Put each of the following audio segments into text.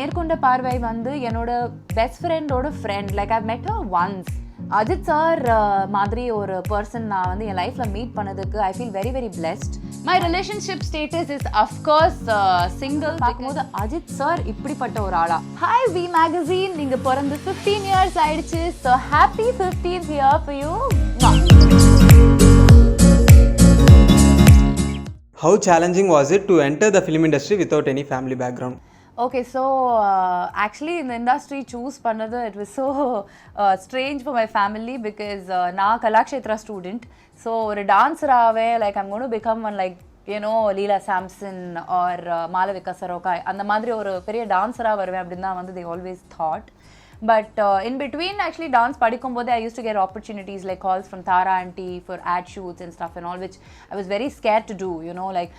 Nerkonda Parvai வந்து என்னோட best ஃப்ரெண்டோட friend. Like I met her once. Ajith sir மாதிரி ஒரு பர்சன் நான் வந்து என் லைஃப்ல மீட் பண்ணதுக்கு I feel very very blessed. My relationship status is of course single. பார்க்கும்போது அஜித் சார் இப்படிப்பட்ட ஒரு ஆளா. ஹாய் வி மேகசின், நீங்க பிறந்து 15 years ஆயிடுச்சு. So happy 15th year for you. How challenging was it to enter the film industry without any family background? Okay, so actually in the industry choose பண்ணது it was so strange for my family because நான் Kalakshetra student. So ஒரு dancer-ஆவே like I'm going to become one like you know Leela Samson or Malavika Sarokai. அந்த மாதிரி ஒரு பெரிய dancer-ஆ வருவேன் அப்படின்னு தான் வந்து they always thought. But in between actually dance padikumbodhu I used to get opportunities like calls from Tara auntie for ad shoots and stuff and all, which I was very scared to do, you know, like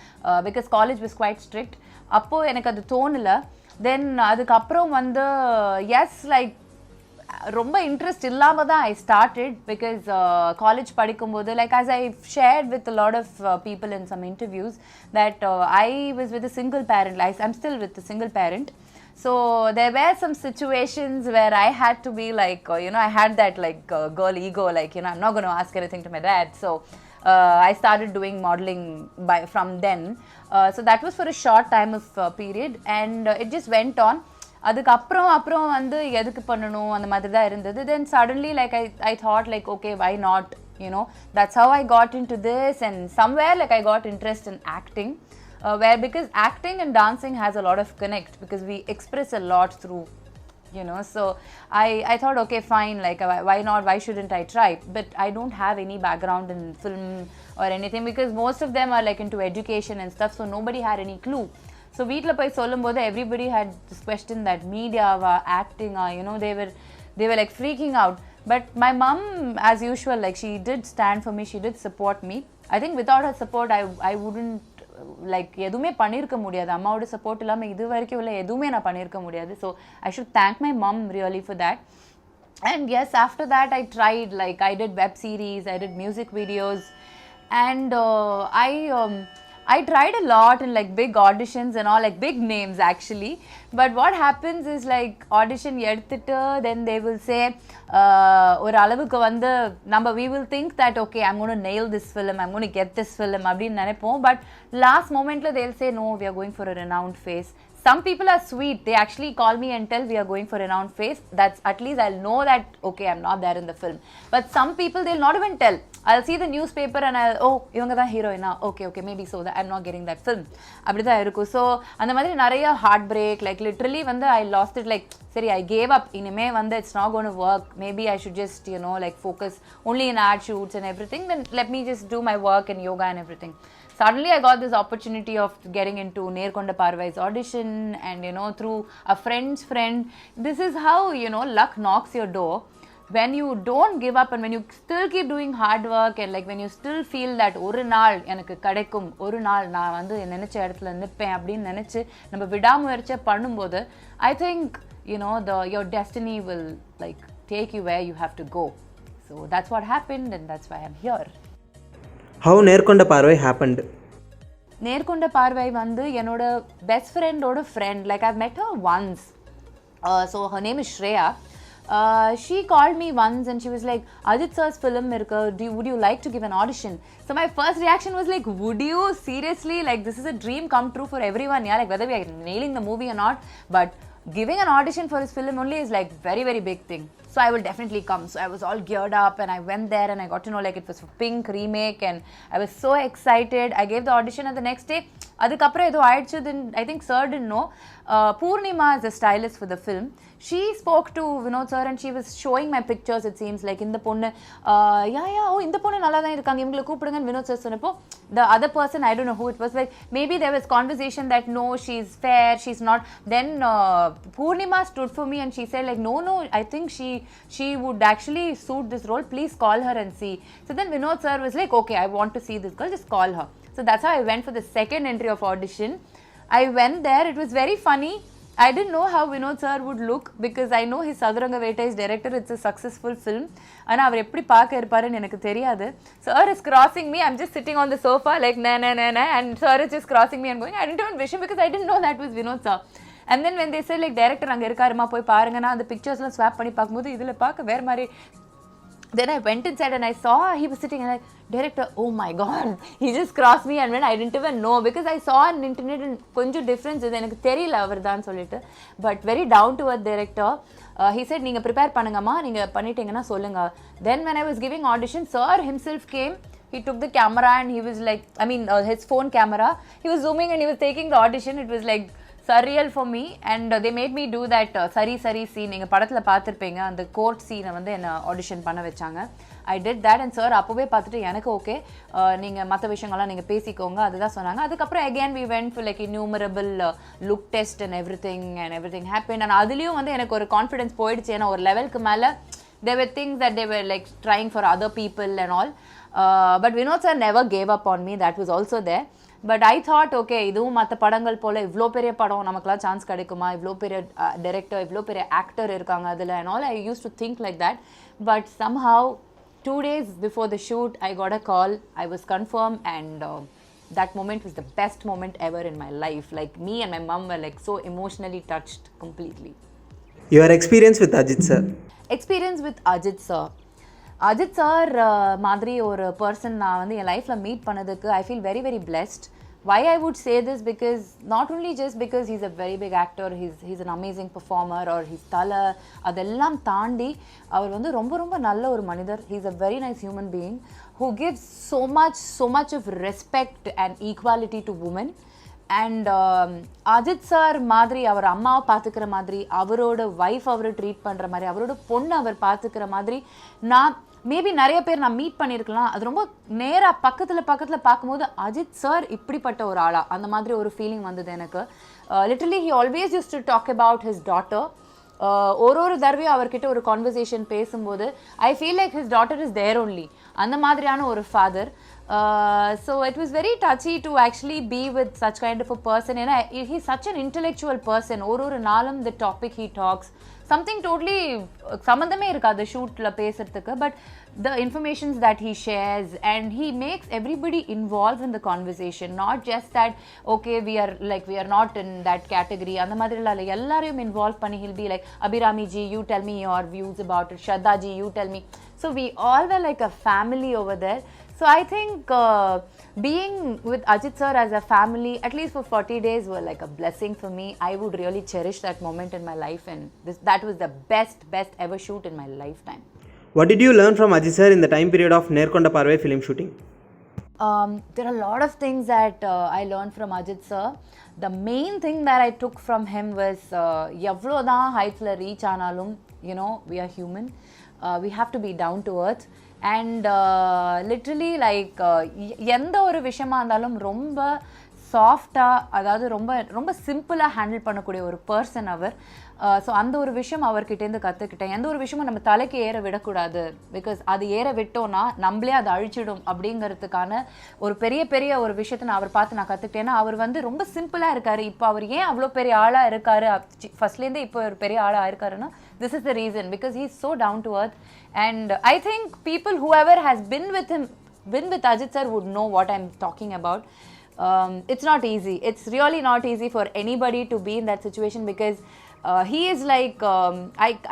because college was quite strict. Appo எனக்கு அது தோணல. Then அதுக்கு அப்புறம் வந்து yes like ரொம்ப interest இல்லாம தான் I started because college படிக்கும்போது like as I shared with a lot of people in some interviews that I was with a single parent. Like I'm still with a single parent. So there were some situations where I had to be like, you know, I had that like girl ego, like, you know, I'm not going to ask anything to my dad. So I started doing modeling from then. So that was for a short time of period and it just went on. அதுக்கு அப்புறம் வந்து எதுக்கு பண்ணணும் அந்த மாதிரி தான் இருந்தது. Then suddenly like I thought like okay, why not, you know, that's how I got into this. And somewhere like I got interest in acting. Where because acting and dancing has a lot of connect because we express a lot through, you know, so I thought okay fine, like why not, why shouldn't I try. But I don't have any background in film or anything because most of them are like into education and stuff, so nobody had any clue. So veetla poi solumbodhu everybody had this question that media acting, you know, they were like freaking out. But my mom as usual like she did stand for me, she did support me. I think without her support I wouldn't like எதுவுமே பண்ணியிருக்க முடியாது. அம்மாவோட support இல்லாமல் இது வரைக்கும் இல்லை எதுவுமே நான் பண்ணியிருக்க முடியாது. So I should thank my mom really for that. And yes, after that I tried, like I did web series, I did music videos and I tried a lot in like big auditions and all, like big names actually. But what happens is like audition எடுத்துட்டு then they will say ஒரு அளவுக்கு வந்து நம்ம we will think that okay I'm going to nail this film, I'm going to get this film அப்படின்னு நினைப்போம். But last momentல they'll say no, we are going for a renowned face. Some people are sweet, they actually call me and tell we are going for renowned face. That's at least I'll know that okay I'm not there in the film. But some people they'll not even tell. I'll see the newspaper and I'll oh இவங்க தான் ஹீரோயினா, okay maybe so that I'm not getting that film. அப்படிதான் இருக்கும். So அந்த மாதிரி நிறைய heart break, like literally வந்து I lost it, like சரி I gave up, இனிமே வந்து it's not going to work, maybe I should just you know like focus only in ad shoots and everything, then let me just do my work and yoga and everything. Suddenly I got this opportunity of getting into Nerkonda Parvai's audition and you know through a friend's friend. This is how you know luck knocks your door. When you don't give up and when you still keep doing hard work and like when you still feel that ஒரு நாள் எனக்கு கிடைக்கும், ஒரு நாள் நான் வந்து நினைச்ச இடத்துல நிற்பேன் அப்படின்னு நினைச்சு நம்ம விடாமுயற்சியை பண்ணும்போது I think you know your destiny will like take you where you have to go. So that's what happened and that's why I'm here. How Nerkonda Parvai happened? Nerkonda Parvai வந்து என்னோட பெஸ்ட் ஃப்ரெண்டோட friend. Like I've met her once. So her name is Shreya. She called me once and she was like, Ajith sir's film irukku, would you like to give an audition? So my first reaction was like, would you seriously, like this is a dream come true for everyone, yeah, like whether we are nailing the movie or not, but giving an audition for his film only is like very very big thing. So I will definitely come. So I was all geared up and I went there and I got to know like it was for Pink remake and I was so excited. I gave the audition and the next day அதுக்கப்புறம் ஏதோ ஆயிடுச்சு. Then I think sir didn't know. Purnima is the stylist for the film. She spoke to Vinod sir and she was showing my pictures, it seems like இந்த பொண்ணு இந்த பொண்ணு நல்லா தான் இருக்காங்க, இவங்களை கூப்பிடுங்க. Vinod sir சொன்னப்போ the other person, I don't know who it was, like maybe there was conversation that no she's fair, she's not. Then Purnima stood for me and she said like no I think she would actually suit this role, please call her and see. So then Vinod sir was like okay I want to see this girl, just call her. So that's how I went for the second entry of audition. I went there, it was very funny. I didn't know how Vinod sir would look because I know his Saduranga Veta is director, it's a successful film. And அவர் எப்படி பார்க்க இருப்பாருன்னு எனக்கு தெரியாது. Sir is crossing me, I'm just sitting on the sofa like na and sir is just crossing me and going. I didn't even wish him because I didn't know that was Vinod sir. and then when they said like director அங்கே இருக்காருமா போய் பாருங்கன்னா அந்த பிக்சர்ஸ்லாம் swap பண்ணி பார்க்கும்போது இதில் பார்க்க வேறு மாதிரி. Then I went inside and I saw he was sitting and like, director, oh my god, he just crossed me and when I didn't even know because I saw on internet and konju difference is எனக்கு தெரியல அவர்தான் சொல்லிட்டு, but very down to earth director. He said நீங்க prepare பண்ணுங்கம்மா, நீங்க பண்ணிட்டீங்கன்னா சொல்லுங்க. Then when I was giving audition, sir himself came. He took the camera and he was like, I mean his phone camera, he was zooming and he was taking the audition. It was like surreal for me and they made me do that sari scene. நீங்க படத்துல பார்த்திருப்பீங்க அந்த court சீனை வந்து என்ன audition பண்ண வச்சாங்க. I did that and sir அப்பவே பார்த்துட்டு எனக்கு ஓகே நீங்க மற்ற விஷயங்கள்லாம் நீங்க பேசிக்கோங்க அதுதான் சொன்னாங்க. அதுக்கப்புறம் again we went for like innumerable look test and everything happened and அதுலயும் வந்து எனக்கு ஒரு கான்ஃபிடன்ஸ் போயிடுச்சு. ஏன்னா ஒரு லெவலுக்கு மேல there were things that they were like trying for other people and all, but Vinod sir never gave up on me. That was also there. But I thought okay இதுவும் மற்ற படங்கள் போல் இவ்வளோ பெரிய படம் நமக்குலாம் சான்ஸ் கிடைக்குமா, இவ்வளோ பெரிய டைரக்டர் இவ்வளோ பெரிய ஆக்டர் இருக்காங்க அதில் and all. I use to think like that. But somehow 2 days before the shoot I got a call. I was confirmed and that moment was the best moment ever in my life. Like me and my mom were like so emotionally touched completely. Your experience with Ajith sir? Experience with Ajith sir. Ajith sir மாதிரி ஒரு person நான் வந்து என் லைஃப்பில் meet பண்ணதுக்கு I feel very very blessed. Why I would say this because not only just because he's a very big actor, he's an amazing performer or he's Thala, அதெல்லாம் தாண்டி அவர் வந்து ரொம்ப ரொம்ப நல்ல ஒரு மனிதர். He's a very nice human being who gives so much of respect and equality to women. And Ajith sir மாதிரி அவர் அம்மாவை பார்த்துக்கிற மாதிரி, அவரோட ஒய்ஃப் அவரை ட்ரீட் பண்ணுற மாதிரி, அவரோட பொண்ணு அவர் பார்த்துக்கிற மாதிரி நான் மேபி நிறைய பேர் நான் மீட் பண்ணியிருக்கலாம். அது ரொம்ப நேராக பக்கத்தில் பார்க்கும்போது அஜித் சார் இப்படிப்பட்ட ஒரு ஆளா அந்த மாதிரி ஒரு ஃபீலிங் வந்தது எனக்கு. Literally he always use to talk about his daughter. ஒரு தடவையும் அவர்கிட்ட ஒரு கான்வர்சேஷன் பேசும்போது I feel like his daughter is there only, அந்த மாதிரியான ஒரு father. So it was very touchy to actually be with such kind of a person. And he's such an intellectual person. ஒரு நாளும் the topic he talks something totally சம்மந்தமே இருக்காது ஷூட்டில் பேசுறதுக்கு, but the informations that he shares and he makes everybody involved in the conversation, not just that okay we are not in that category அந்த மாதிரிலாம் இல்லை, எல்லாரையும் involve பண்ணி he'll be like Abhirami ji you tell me your views about it, Shraddha ji you tell me. So we all were like a family over there. So I think being with Ajith sir as a family, at least for 40 days, were like a blessing for me. I would really cherish that moment in my life and that was the best ever shoot in my lifetime. What did you learn from Ajith sir in the time period of Nerkonda Parvai film shooting? There are a lot of things that I learned from Ajith sir. The main thing that I took from him was எவ்வளோ தான் ஹைட்ஸில் reach ஆனாலும் you know we are human. We have to be down to earth. And literally like எந்த ஒரு விஷயமா இருந்தாலும் ரொம்ப சாஃப்டாக, அதாவது ரொம்ப ரொம்ப சிம்பிளாக ஹேண்டில் பண்ணக்கூடிய ஒரு பர்சன் அவர். ஸோ அந்த ஒரு விஷயம் அவர்கிட்டேருந்து கற்றுக்கிட்டேன். எந்த ஒரு விஷயமும் நம்ம தலைக்கு ஏற விடக்கூடாது, பிகாஸ் அது ஏற விட்டோன்னா நம்மளே அதை அழிச்சிடும் அப்படிங்கிறதுக்கான ஒரு பெரிய ஒரு விஷயத்தை நான் அவர் பார்த்து நான் கற்றுக்கிட்டேன்னா, அவர் வந்து ரொம்ப சிம்பிளாக இருக்கார். இப்போ அவர் ஏன் அவ்வளோ பெரிய ஆளாக இருக்கார், ஃபர்ஸ்ட்லேருந்தே இப்போ ஒரு பெரிய ஆளாக இருக்காருன்னா this is the reason, because he is so down to earth. And I think people whoever has been with Ajith sir would know what I'm talking about. It's not easy. It's really not easy for anybody to be in that situation because he is like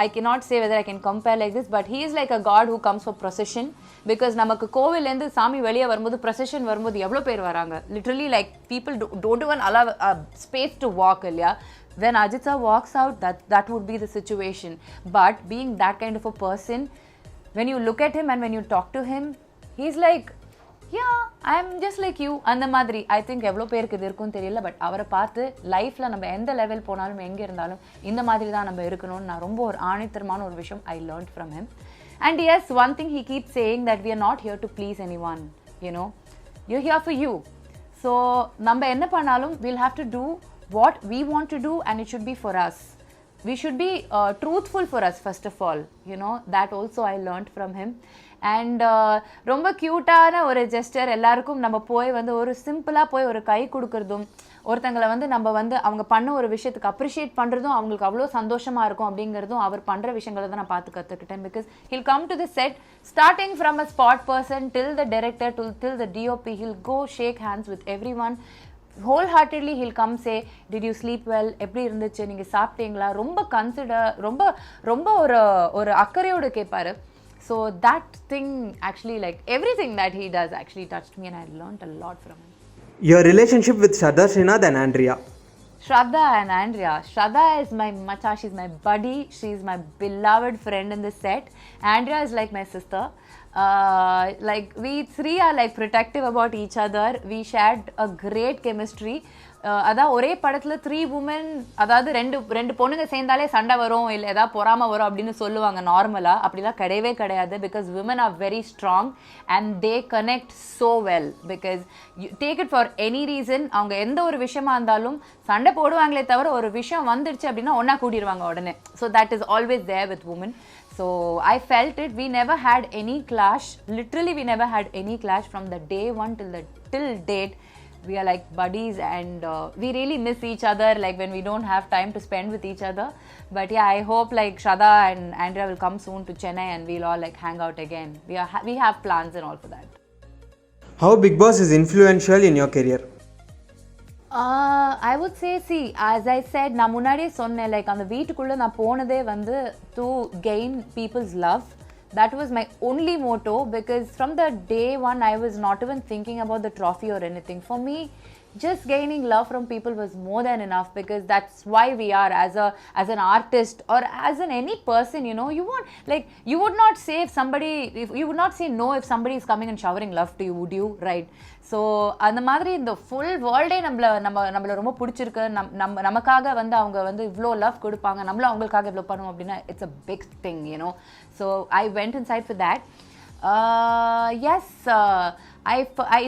I cannot say whether I can compare like this, but he is like a god who comes for procession. Because நமக்கு கோவிலேருந்து சாமி வெளியே வரும்போது procession வரும்போது எவ்வளோ பேர் வராங்க, literally like people don't even allow space to walk இல்லையா. When Ajith sir walks out, that would be the situation. But being that kind of a person, when you look at him and when you talk to him, he's like, yeah, I'm just like you. அந்த மாதிரி I think எவ்வளோ பேருக்கு இது இருக்கும்னு தெரியல, but அவரை பார்த்து லைஃப்பில் நம்ம எந்த லெவல் போனாலும் எங்கே இருந்தாலும் இந்த மாதிரி தான் நம்ம இருக்கணும்னு நான் ரொம்ப ஒரு ஆணித்தரமான ஒரு விஷயம் I learned from him. And yes, one thing he keeps saying that we are not here to please anyone, you know, you're here for you. So நம்ம என்ன பண்ணாலும் we'll have to do what we want to do and it should be for us. We should be truthful for us first of all, you know, that also I learned from him. And ரொம்ப க்யூட்டான ஒரு gesture, எல்லாருக்கும் நம்ம போய் வந்து ஒரு சிம்பிளாக போய் ஒரு கை கொடுக்குறதும், ஒருத்தங்களை வந்து நம்ம வந்து அவங்க பண்ண ஒரு விஷயத்துக்கு அப்ரிஷியேட் பண்ணுறதும் அவங்களுக்கு அவ்வளோ சந்தோஷமாக இருக்கும் அப்படிங்கிறதும் அவர் பண்ணுற விஷயங்களை தான் நான் பார்த்து கற்றுக்கிட்டேன். Because hill come to the set starting from a spot person till the director till the DOP, he'll go shake hands with everyone. wholeheartedly he'll come say, did you sleep well, எப்படி இருந்துச்சு, நீங்க சாப்பிட்டீங்களா, ரொம்ப consider, ரொம்ப ரொம்ப ஒரு அக்கறையோட கேட்பாரு. So that thing actually, like everything that he does actually touched me, and I learned a lot from him. Your relationship with Shraddha, Srinath and Andrea. Shraddha and Andrea. Shraddha is my macha, she's my buddy, she's my beloved friend in the set. Andrea is like my sister. Like we three are like protective about each other. We shared a great chemistry. அதான் ஒரே படத்தில் 3 women, அதாவது ரெண்டு பொண்ணுங்க சேர்ந்தாலே சண்டை வரும், இல்லை ஏதாவது பொறாம வரும் அப்படின்னு சொல்லுவாங்க நார்மலாக. அப்படிலாம் கிடையவே கிடையாது. Because women are very strong and they connect so well. Because you take it for any reason, அவங்க எந்த ஒரு விஷயமா இருந்தாலும் சண்டை போடுவாங்களே தவிர ஒரு விஷயம் வந்துடுச்சு அப்படின்னா ஒன்றா கூட்டிடுவாங்க உடனே. So that is always there with women. So I felt it. We never had any clash. Literally, we never had any clash from the day one till date. We are like buddies, and we really miss each other, like when we don't have time to spend with each other. But yeah, I hope like Shraddha and Andrea will come soon to Chennai and we'll all like hang out again. We have plans and all for that. How Bigg Boss is influential in your career? I would say, see, as I said, நான் முன்னாடியே சொன்னேன், like அந்த வீட்டுக்குள்ளே நான் போனதே வந்து to gain people's love. That was my only motto, because from the day one I was not even thinking about the trophy or anything. For me, just gaining love from people was more than enough, because that's why we are as an artist or as any person, you know. You won't, like, you would not say if you would not say no if somebody is coming and showering love to you, would you? Right? So அந்த மாதிரி இந்த full வேர்ல்டே நம்மளை ரொம்ப பிடிச்சிருக்கு, நமக்காக வந்து அவங்க வந்து இவ்வளோ லவ் கொடுப்பாங்க, நம்மளும் அவங்களுக்காக இவ்வளோ பண்ணுவோம் அப்படின்னா it's a big thing, you know. So I went inside for that. Yes,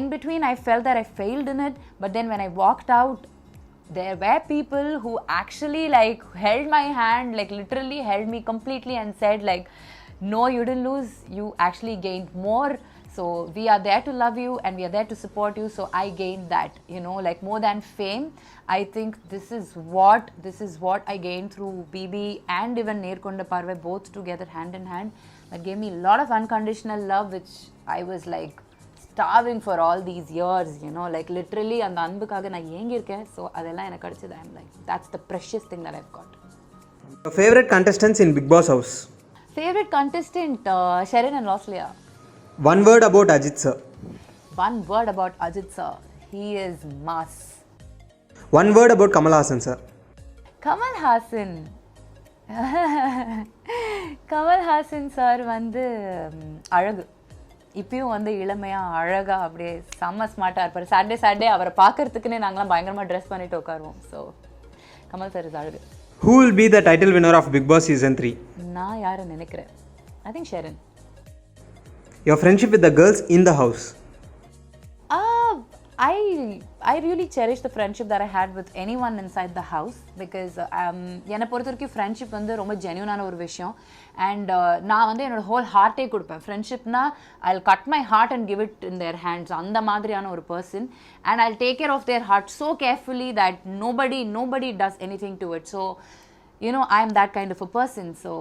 in between I felt that I failed in it, but then when I walked out, there were people who actually like held my hand, like literally held me completely and said like, no, you didn't lose, you actually gained more. So we are there to love you and we are there to support you. So I gained that, you know, like more than fame. I think this is what I gained through BB and even Nerkonda Parvai, both together hand in hand. That gave me a lot of unconditional love, which I was like starving for all these years, you know, like literally and anbukaga na yengirukken. So adella enak kadichadu. I'm like, that's the precious thing that I've got. Your favorite contestants in Bigg Boss house? Favorite contestant, Sharon and Loslia. One word about Ajith sir. One word about Ajith sir. He is mass. One word about Kamal Haasan sir. Kamal Haasan. Kamal Haasan sir வந்து அழகு. இப்பயும் வந்து இளமையாக அழகாக அப்படியே செம்ம ஸ்மார்ட்டாக இருப்பார். சாட்டர்டே அவரை பார்க்கறதுக்குன்னே நாங்களாம் பயங்கரமாக ட்ரெஸ் பண்ணிட்டு உட்காருவோம். ஸோ கமல் சார் இஸ் அழகு. Who will be the title winner of Bigg Boss season 3? நான் யாரை நினைக்கிறேன், I think Sharon. Your friendship with the girls in the house? I really cherish the friendship that I had with anyone inside the house, because என்னை பொறுத்த வரைக்கும் friendship வந்து ரொம்ப ஜென்யூனான ஒரு விஷயம். அண்ட் நான் வந்து என்னோட ஹோல் ஹார்ட்டே கொடுப்பேன். ஃப்ரெண்ட்ஷிப்னா I'll cut my heart and give it in their hands. அந்த மாதிரியான ஒரு person. And I'll take care of their heart so carefully that nobody does anything to it. So, you know, I'm that kind of a person. So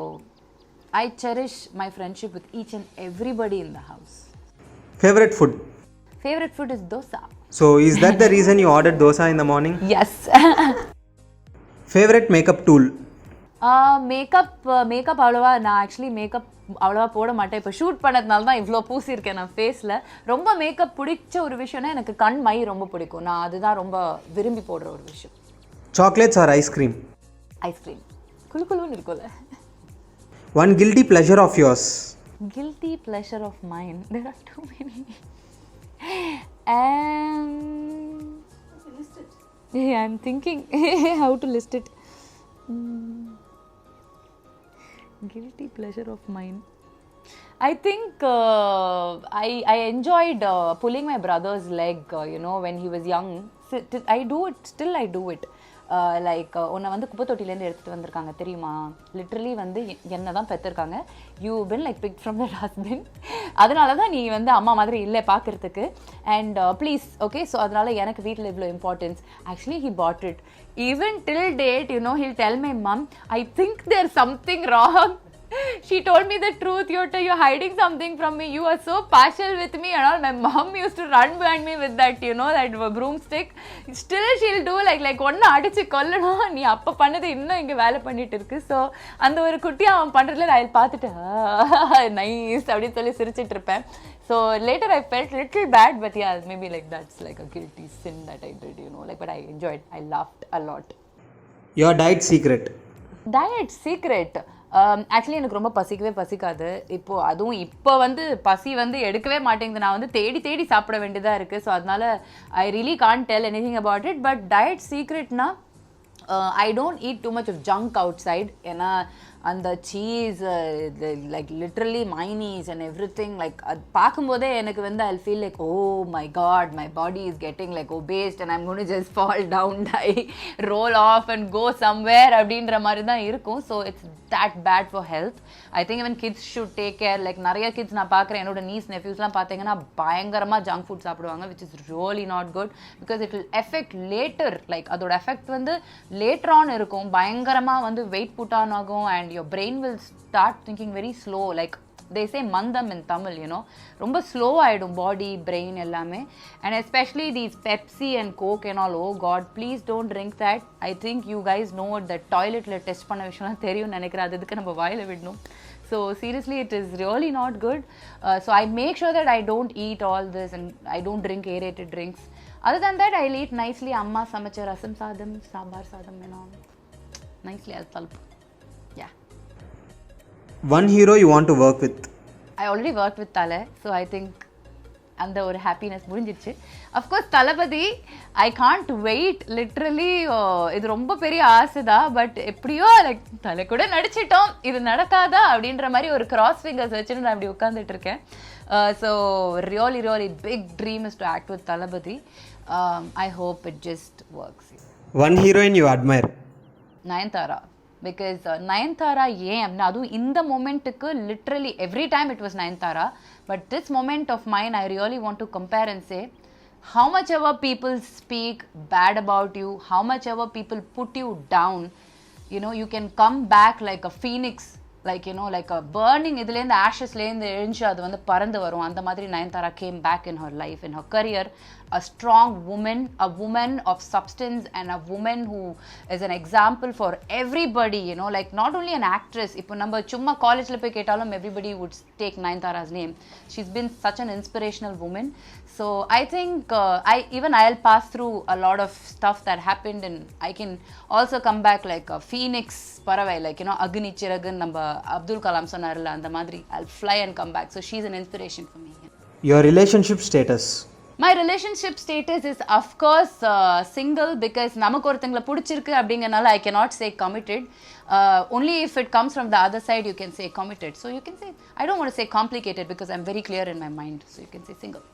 I cherish my friendship with each and everybody in the house. Favorite food? Favorite food is dosa. So is that the reason you ordered dosa in the morning? Yes. Favorite makeup tool? Makeup அவ்வளோவா நான் actually makeup அவ்வளோவா போட மாட்டேன். இப்போ shoot பண்ணதுனால தான் இவ்வளோ பூசியிருக்கேன் நான் ஃபேஸில். ரொம்ப மேக்கப் பிடிச்ச ஒரு விஷயம்னா எனக்கு கண் மை ரொம்ப பிடிக்கும். நான் அதுதான் ரொம்ப விரும்பி போடுற ஒரு விஷயம். Chocolates or ice cream? Ice cream குளுன்னு இருக்கும்ல. One guilty pleasure of yours? Guilty pleasure of mine. There are too many. Yeah, I'm thinking how to list it. Guilty pleasure of mine. I think I enjoyed pulling my brother's leg, you know, when he was young. I do it, still I do it. Like உன்னை வந்து குப்பை தொட்டிலேருந்து எடுத்துகிட்டு வந்திருக்காங்க தெரியுமா, literally வந்து என்ன தான் பெற்றிருக்காங்க, you been like big from the husband, அதனால தான் நீ வந்து அம்மா மாதிரி இல்லை பார்க்குறதுக்கு, அண்ட் ப்ளீஸ் ஓகே. ஸோ அதனால எனக்கு வீட்டில் இவ்வளோ importance. Actually he bought it. Even till date, you know, he'll tell my mom, I think there something wrong She told me the truth. You're hiding something from me. You are so partial with me and all. My mom used to run behind me with that, that broomstick. Still she'll do like ஒன்னு அடிச்சு கொல்லணும், நீ அப்ப பண்ணது இன்னும் இங்க வேலை பண்ணிட்டு இருக்கு. ஸோ அந்த ஒரு குட்டியை அவன் பண்றதுல நான் பார்த்துட்டு நைஸ் அப்படின்னு சொல்லி சிரிச்சிட்டு இருப்பேன். So later I felt little bad, but yeah, maybe like that's like a guilty sin that I did, but I enjoyed. I laughed a lot. Your diet secret? Diet secret? Actually எனக்கு ரொம்ப பசிக்காது. அதுவும் இப்போ பசி எடுக்கவே மாட்டேங்குது. நான் தேடி தேடி சாப்பிட வேண்டியதாக இருக்குது. ஸோ அதனால I really can't tell anything about it. But diet சீக்ரெட்னா I don't eat too much of junk outside. ஏன்னா அந்த cheese like literally mayonnaise and everything like அது பார்க்கும்போதே எனக்கு I'll feel like, oh my god, my body is getting like obese and I'm going to just fall down, die, roll off and go somewhere அப்படின்ற மாதிரி தான் இருக்கும். So it's that bad for health. I think even kids should take care. Like நிறைய kids நான் பார்க்குறேன், என்னோட niece nephews பார்த்தீங்கன்னா பயங்கரமாக junk food சாப்பிடுவாங்க, which is really not good because it will affect later. Like அதோட effect later on இருக்கும், பயங்கரமாக weight put on ஆகும் and your brain will start thinking very slow. Like they say mandam in Tamil, ரொம்ப slow ஆயிடும் body, brain எல்லாமே. And especially these Pepsi and Coke and all, oh god, please don't drink that. I think you guys know that toiletல test பண்ண விஷயம் தெரியும் நினைக்கிறேன், அதுக்கு நம்ம வாயில விடணும். So seriously, it is really not good. So I make sure that I don't eat all this and I don't drink aerated drinks. Other than that, I'll eat nicely. Amma samacha rasam sadam, sambar sadam, nicely I'll talp. Yeah. One hero you want to work with? I already worked with Tale, so I think அந்த ஒரு happiness முடிஞ்சிருச்சு. Of course Thalapathy, I can't wait literally. இது ரொம்ப பெரிய ஆசை தான், but எப்படியோ like தலை கூட நடிச்சிட்டோம், இது நடக்காதா அப்படின்ற மாதிரி ஒரு கிராஸ் ஃபிங்கர்ஸ் வச்சுட்டு நான் அப்படி உட்காந்துட்டு இருக்கேன். So really big dream is to act with Thalapathy. I hope it just works. One heroine you admire? Nayanthara. Because Nayanthara அப்படின்னா அதுவும் இந்த மொமெண்ட்டுக்கு literally every time it was Nayanthara. But this moment of mine, I really want to compare and say, how much ever people speak bad about you, how much ever people put you down, you can come back like a phoenix, like like a burning இதுலேருந்து ஆஷஸ்லேருந்து எழுந்து அது பறந்து வரும். அந்த மாதிரி Nayanthara came back in her life, in her career, a strong woman, a woman of substance, and a woman who is an example for everybody, like not only an actress. இப்போ நம்ம சும்மா காலேஜில் போய் கேட்டாலும் everybody would take Nayanthara's name. She's been such an inspirational woman. So I think I'll pass through a lot of stuff that happened and I can also come back like a phoenix Parvai, like Agni Chiragan நம்ம அப்துல் கலாம் சொன்னார்ல அந்த மாதிரி. I'll fly and come back. So she's an inspiration for me. Your relationship status? My relationship status is of course single, because நமக்கு ஒருத்தங்களை பிடிச்சிருக்கு அப்படிங்கறனால I cannot say committed. Only if it comes from the other side you can say committed. So you can say, I don't want to say complicated because I'm very clear in my mind. So you can say single.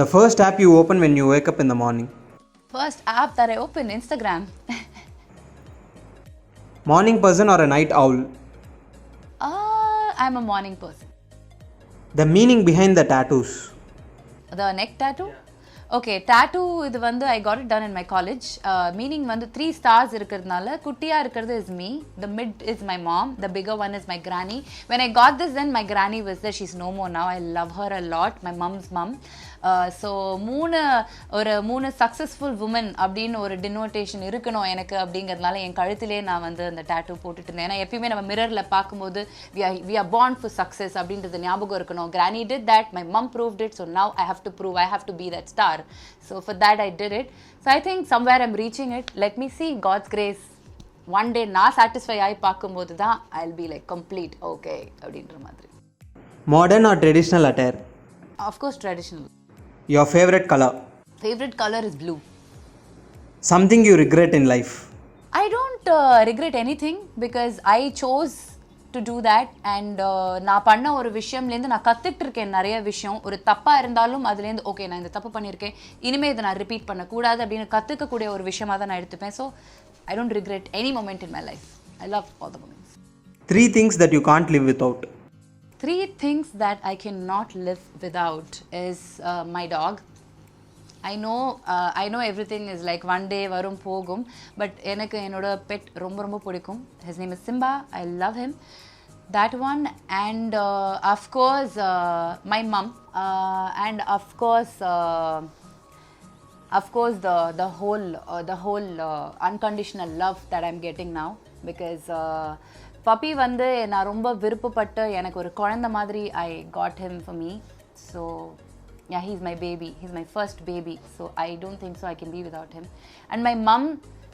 The first app you open when you wake up in the morning? First app that I open, Instagram. Morning person or a night owl? I'm a morning person. The meaning behind the tattoos? The neck tattoo? Okay, tattoo இது I got it done in my college. Meaning 3 stars இருக்கிறதுனால குட்டியா இருக்கிறது is me, the mid is my mom, the bigger one is my granny. When I got this, then my granny was there. She's no more now. I love her a lot, my mom's mom. So மூணு successful woman அப்படின்னு ஒரு டினோட்டேஷன் இருக்கணும் எனக்கு அப்படிங்கிறதுனால என் கழுத்திலே நான் அந்த tattoo போட்டுட்டு இருந்தேன். ஏன்னா எப்பயுமே நம்ம மிரரில் பார்க்கும்போது we are born for success அப்படின்றது ஞாபகம் இருக்கணும். Granny did that, my mom proved it, so now I have to prove, I have to be that star. So for that I did it. So I think somewhere I'm reaching it. Let me see, God's grace. One day நான் satisfy ஆகி பார்க்கும்போது தான் I'll be like complete, okay அப்படின்ற மாதிரி. Modern or traditional attire? Of course traditional. Your favorite color? Favorite color is blue. Something you regret in life? I don't regret anything because I chose to do that. And நான் பண்ண ஒரு விஷயம்லேருந்து நான் கற்றுக்கிட்டு இருக்கேன் நிறைய விஷயம். ஒரு தப்பாக இருந்தாலும் அதுலேருந்து ஓகே நான் இந்த தப்பு பண்ணியிருக்கேன், இனிமேல் இதை நான் ரிப்பீட் பண்ணக்கூடாது அப்படின்னு கற்றுக்கக்கூடிய ஒரு விஷயமாக தான் நான் எடுத்துப்பேன். So I don't regret any moment in my life. I love all the moments. 3 things that you can't live without? 3 things that I cannot live without is my dog. I know everything is like one day varum pogum, but எனக்கு என்னோட bed ரொம்ப ரொம்ப பிடிக்கும். His name is Simba. I love him. That one, and of course my mum, and of course the whole unconditional love that I'm getting now, because puppy வந்து நான் ரொம்ப விருப்பப்பட்டு எனக்கு ஒரு குழந்தை மாதிரி I got him for me. So yeah, he's my baby, he's my first baby, so I don't think so I can be without him. And my mum,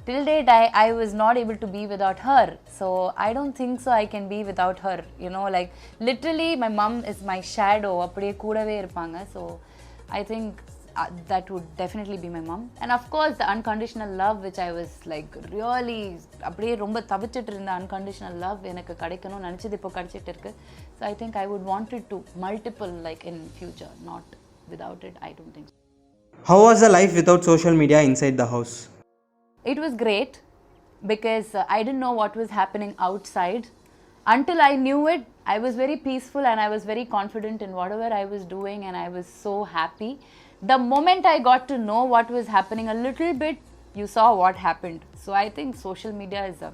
till date I was not able to be without her, so I don't think so I can be without her, you know, like literally my mum is my shadow, அப்படியே கூடவே இருப்பாங்க. So I think that would definitely be my mom. And of course the unconditional love, which I was like really அப்படியே ரொம்ப தவிச்சிட்டு இருந்த unconditional love எனக்கு கிடைக்கணும் நினைச்சது இப்போ கிடைச்சிட்டு இருக்கு. So I think I would want it to multiple, like in future, not without it I don't think so. How was the life without social media inside the house? It was great, because I didn't know what was happening outside. Until I knew it, I was very peaceful and I was very confident in whatever I was doing, and I was so happy. The moment I got to know what was happening a little bit, you saw what happened. So I think social media is a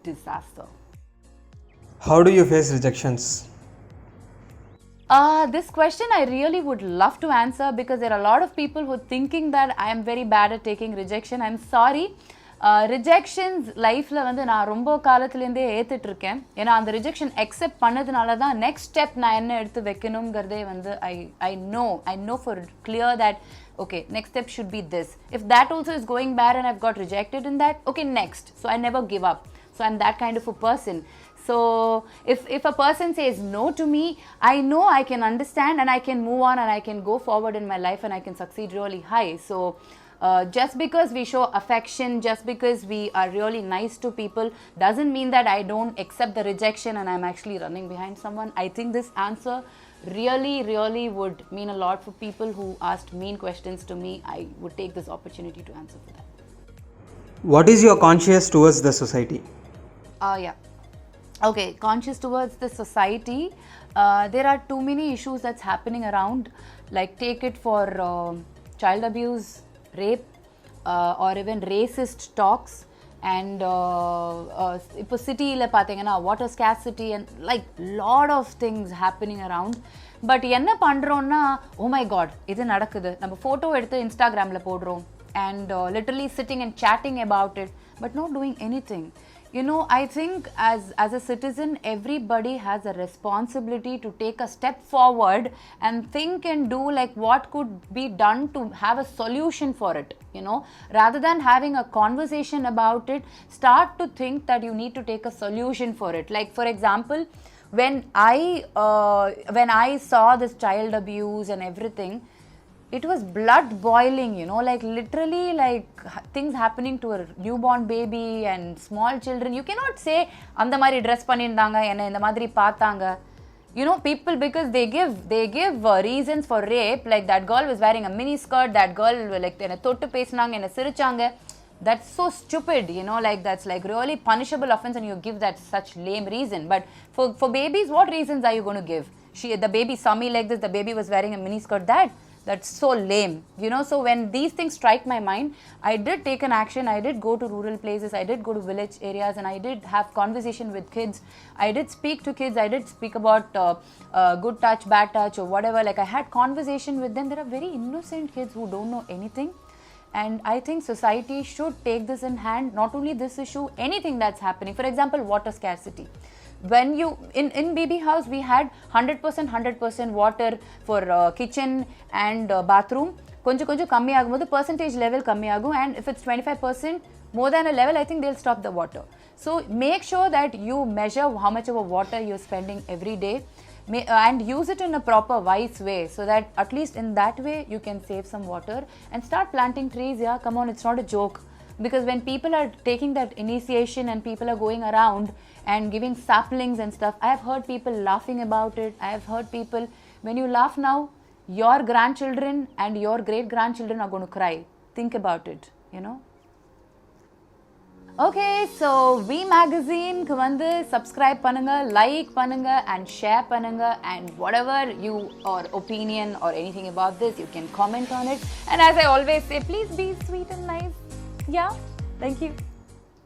disaster. How do you face rejections? This question I really would love to answer, because there are a lot of people who are thinking that I am very bad at taking rejection. I'm sorry. Rejections லைஃப்பில் வந்து நான் ரொம்ப காலத்துலேருந்தே ஏற்றுட்ருக்கேன். ஏன்னா அந்த rejection accept பண்ணதுனால தான் next step நான் என்ன எடுத்து வைக்கணுங்கிறதே வந்து I know for clear that okay, next step should be this. If that also is going bad and I've got rejected in that, okay, next. So I never give up. So I'm that kind of a person. So if a person says no to me, I know I can understand and I can move on and I can go forward in my life and I can succeed really high. So just because we show affection, just because we are really nice to people, doesn't mean that I don't accept the rejection and I'm actually running behind someone. I think this answer really would mean a lot for people who asked mean questions to me. I would take this opportunity to answer for that. What is your conscience towards the society? Yeah. Okay, conscious towards the society. There are too many issues that's happening around. Like take it for child abuse, rape, or even racist talks. And இப்போ சிட்டியில் பார்த்தீங்கன்னா water scarcity and like lot of things happening around. But என்ன பண்ணுறோன்னா, oh my god, இது நடக்குது, நம்ம photo எடுத்து இன்ஸ்டாகிராமில் போடுறோம் and literally sitting and chatting about it, but not doing anything. You know, I think as a citizen, everybody has a responsibility to take a step forward and think and do like what could be done to have a solution for it, you know. Rather than having a conversation about it, start to think that you need to take a solution for it. Like for example, when I saw this child abuse and everything, it was blood boiling, you know, like literally like things happening to a newborn baby and small children. You cannot say அந்த மாதிரி dress பண்ணியிருந்தாங்க, என்ன இந்த மாதிரி பார்த்தாங்க. You know, people, because they give reasons for rape, like that girl was wearing a mini skirt, that girl like என்ன தொட்டு பேசினாங்க, என்ன சிரிச்சாங்க. That's so stupid, you know, like that's like really punishable offense and you give that such lame reason. But for babies, what reasons are you going to give? The baby saw me like this, the baby was wearing a mini skirt, that's so lame, you know. So when these things strike my mind, I did take an action. I did go to rural places, I did go to village areas, and I did have conversation with kids. I did speak to kids, I did speak about good touch, bad touch, or whatever. Like I had conversation with them. There are very innocent kids who don't know anything, and I think society should take this in hand. Not only this issue, anything that's happening. For example, water scarcity. When you in baby house, we had 100% water for kitchen and bathroom. Konju kammi agumbodhu percentage level kammi agum, and if it's 25% more than a level, I think they'll stop the water. So make sure that you measure how much of a water you're spending every day, and use it in a proper wise way, so that at least in that way you can save some water and start planting trees. Yeah, come on, it's not a joke. Because when people are taking that initiation and people are going around and giving saplings and stuff, I have heard people laughing about it. I have heard people, when you laugh now, your grandchildren and your great grandchildren are going to cry. Think about it, you know. Okay, so V Magazine ku vandu subscribe pannunga, like pannunga and share pannunga, and whatever you or opinion or anything about this, you can comment on it. And as I always say, please be sweet and nice. Yeah, thank you.